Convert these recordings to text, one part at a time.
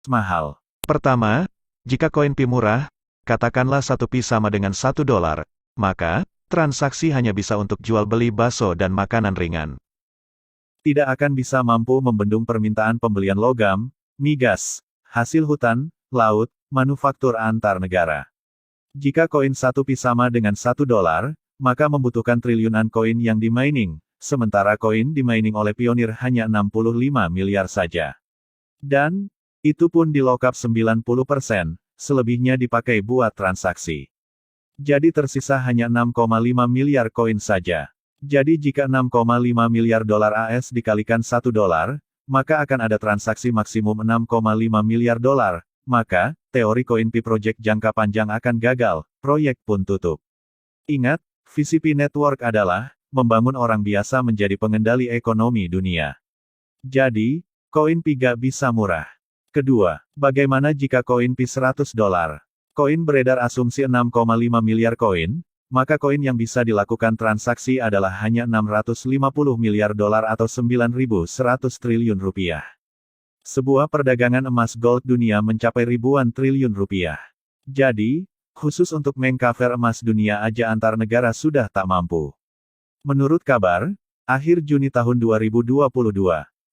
mahal. Pertama, jika koin Pi murah, katakanlah 1 Pi sama dengan $1, maka, transaksi hanya bisa untuk jual beli bakso dan makanan ringan. Tidak akan bisa mampu membendung permintaan pembelian logam, migas, hasil hutan, laut, manufaktur antar negara. Jika koin 1 Pi sama dengan $1, maka membutuhkan triliunan koin yang di-mining, sementara koin di-mining oleh pionir hanya 65 miliar saja. Dan, itu pun di lock up 90%, selebihnya dipakai buat transaksi. Jadi tersisa hanya 6,5 miliar koin saja. Jadi jika 6,5 miliar dolar AS dikalikan $1, maka akan ada transaksi maksimum 6,5 miliar dolar, maka, teori koin Pi Project jangka panjang akan gagal, proyek pun tutup. Ingat, visi Pi Network adalah, membangun orang biasa menjadi pengendali ekonomi dunia. Jadi, koin Pi gak bisa murah. Kedua, bagaimana jika koin Pi $100? Koin beredar asumsi 6,5 miliar koin, maka koin yang bisa dilakukan transaksi adalah hanya 650 miliar dolar atau 9.100 triliun rupiah. Sebuah perdagangan emas gold dunia mencapai ribuan triliun rupiah. Jadi, khusus untuk mengcover emas dunia aja antar negara sudah tak mampu. Menurut kabar, akhir Juni tahun 2022,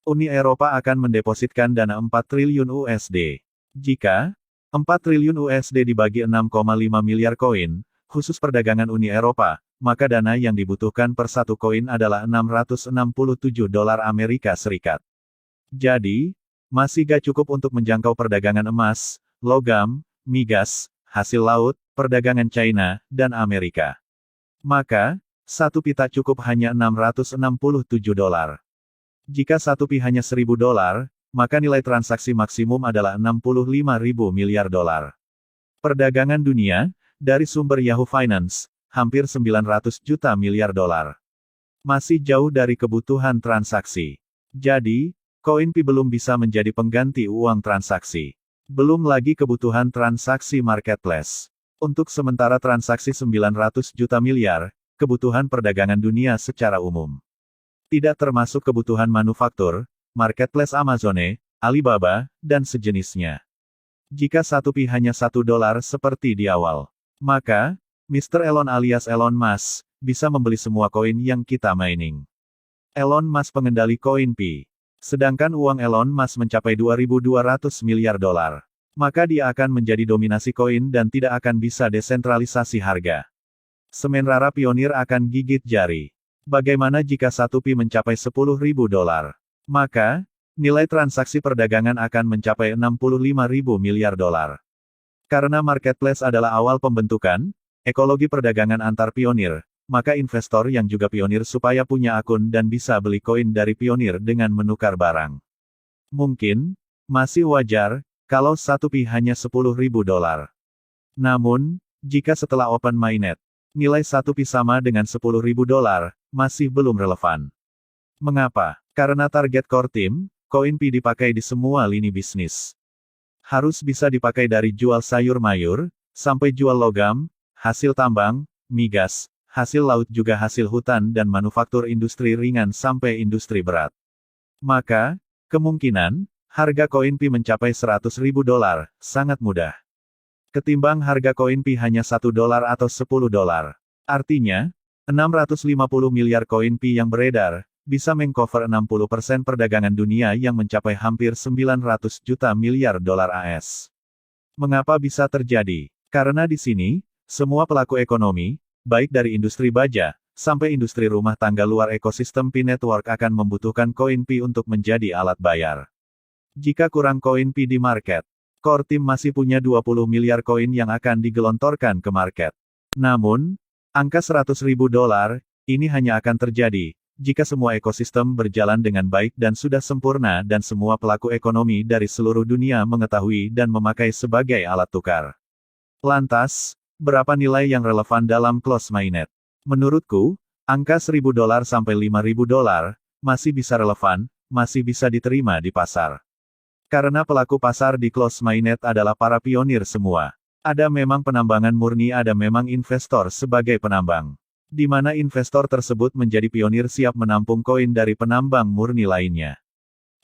Uni Eropa akan mendepositkan dana 4 triliun USD. Jika 4 triliun USD dibagi 6,5 miliar koin, khusus perdagangan Uni Eropa, maka dana yang dibutuhkan per satu koin adalah $667 Amerika Serikat. Jadi, masih gak cukup untuk menjangkau perdagangan emas, logam, migas, hasil laut, perdagangan China, dan Amerika. Maka, 1 Pi tak cukup hanya $667. Jika 1 Pi hanya $1.000, maka nilai transaksi maksimum adalah 65.000 miliar dolar. Perdagangan dunia, dari sumber Yahoo Finance, hampir 900 juta miliar dolar. Masih jauh dari kebutuhan transaksi. Jadi, koin Pi belum bisa menjadi pengganti uang transaksi. Belum lagi kebutuhan transaksi marketplace. Untuk sementara transaksi 900 juta miliar, kebutuhan perdagangan dunia secara umum. Tidak termasuk kebutuhan manufaktur, marketplace Amazon, Alibaba, dan sejenisnya. Jika 1 Pi hanya $1 seperti di awal, maka, Mr. Elon alias Elon Musk, bisa membeli semua koin yang kita mining. Elon Musk pengendali koin Pi. Sedangkan uang Elon Musk mencapai 2.200 miliar dolar. Maka dia akan menjadi dominasi koin dan tidak akan bisa desentralisasi harga. Semen rara pionir akan gigit jari. Bagaimana jika 1 Pi mencapai $10.000? Maka, nilai transaksi perdagangan akan mencapai 65.000 miliar dolar. Karena marketplace adalah awal pembentukan, ekologi perdagangan antar pionir, maka investor yang juga pionir supaya punya akun dan bisa beli koin dari pionir dengan menukar barang. Mungkin, masih wajar, kalau 1 Pi hanya $10.000. Namun, jika setelah open mainnet, nilai 1 Pi sama dengan $10.000, masih belum relevan. Mengapa? Karena target core team, koin Pi dipakai di semua lini bisnis. Harus bisa dipakai dari jual sayur mayur, sampai jual logam, hasil tambang, migas, hasil laut juga hasil hutan dan manufaktur industri ringan sampai industri berat. Maka, kemungkinan, harga koin Pi mencapai $100.000, sangat mudah. Ketimbang harga koin Pi hanya $1 atau $10. Artinya, 650 miliar koin Pi yang beredar, bisa mengcover 60% perdagangan dunia yang mencapai hampir 900 juta miliar dolar AS. Mengapa bisa terjadi? Karena di sini, semua pelaku ekonomi, baik dari industri baja, sampai industri rumah tangga luar ekosistem Pi Network akan membutuhkan koin Pi untuk menjadi alat bayar. Jika kurang koin Pi di market, core team masih punya 20 miliar koin yang akan digelontorkan ke market. Namun, angka $100.000, ini hanya akan terjadi, jika semua ekosistem berjalan dengan baik dan sudah sempurna dan semua pelaku ekonomi dari seluruh dunia mengetahui dan memakai sebagai alat tukar. Lantas, berapa nilai yang relevan dalam close mainnet? Menurutku, angka $1.000 sampai $5.000, masih bisa relevan, masih bisa diterima di pasar. Karena pelaku pasar di close mainnet adalah para pionir semua. Ada memang penambangan murni, ada memang investor sebagai penambang. Di mana investor tersebut menjadi pionir siap menampung koin dari penambang murni lainnya.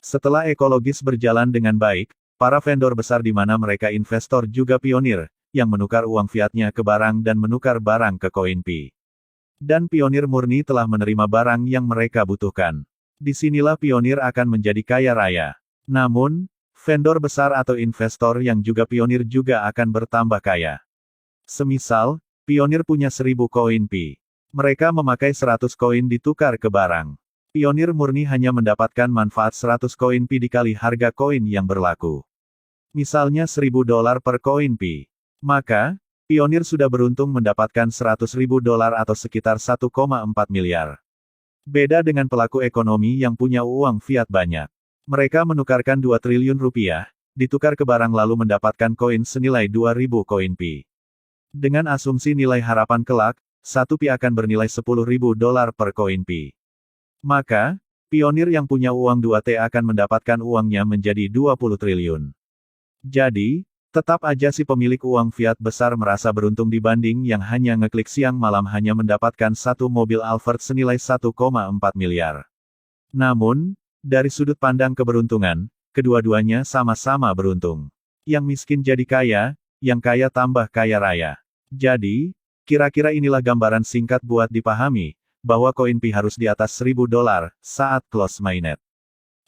Setelah ekologis berjalan dengan baik, para vendor besar di mana mereka investor juga pionir, yang menukar uang fiatnya ke barang dan menukar barang ke koin Pi. Dan pionir murni telah menerima barang yang mereka butuhkan. Disinilah pionir akan menjadi kaya raya. Namun, vendor besar atau investor yang juga pionir juga akan bertambah kaya. Semisal, pionir punya 1000 koin Pi. Mereka memakai 100 koin ditukar ke barang. Pionir murni hanya mendapatkan manfaat 100 koin Pi dikali harga koin yang berlaku. Misalnya $1000 per koin Pi. Maka, pionir sudah beruntung mendapatkan $100.000 atau sekitar 1,4 miliar. Beda dengan pelaku ekonomi yang punya uang fiat banyak. Mereka menukarkan 2 triliun rupiah, ditukar ke barang lalu mendapatkan koin senilai 2000 koin Pi. Dengan asumsi nilai harapan kelak, 1 Pi akan bernilai $10.000 per koin Pi. Maka, pionir yang punya uang 2T akan mendapatkan uangnya menjadi 20 triliun. Jadi, tetap aja si pemilik uang fiat besar merasa beruntung dibanding yang hanya ngeklik siang malam hanya mendapatkan satu mobil Alphard senilai 1,4 miliar. Namun, dari sudut pandang keberuntungan, kedua-duanya sama-sama beruntung. Yang miskin jadi kaya, yang kaya tambah kaya raya. Jadi, kira-kira inilah gambaran singkat buat dipahami, bahwa koin Pi harus di atas $1000 saat close mainnet.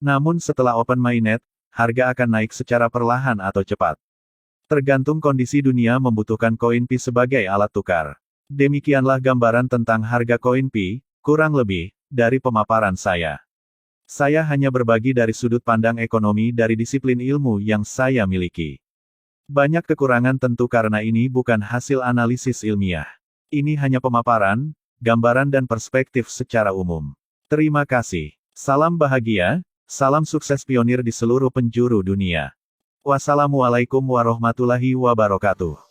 Namun setelah open mainnet, harga akan naik secara perlahan atau cepat. Tergantung kondisi dunia membutuhkan koin Pi sebagai alat tukar. Demikianlah gambaran tentang harga koin Pi, kurang lebih, dari pemaparan saya. Saya hanya berbagi dari sudut pandang ekonomi dari disiplin ilmu yang saya miliki. Banyak kekurangan tentu karena ini bukan hasil analisis ilmiah. Ini hanya pemaparan, gambaran dan perspektif secara umum. Terima kasih. Salam bahagia, salam sukses pionir di seluruh penjuru dunia. Wassalamualaikum warahmatullahi wabarakatuh.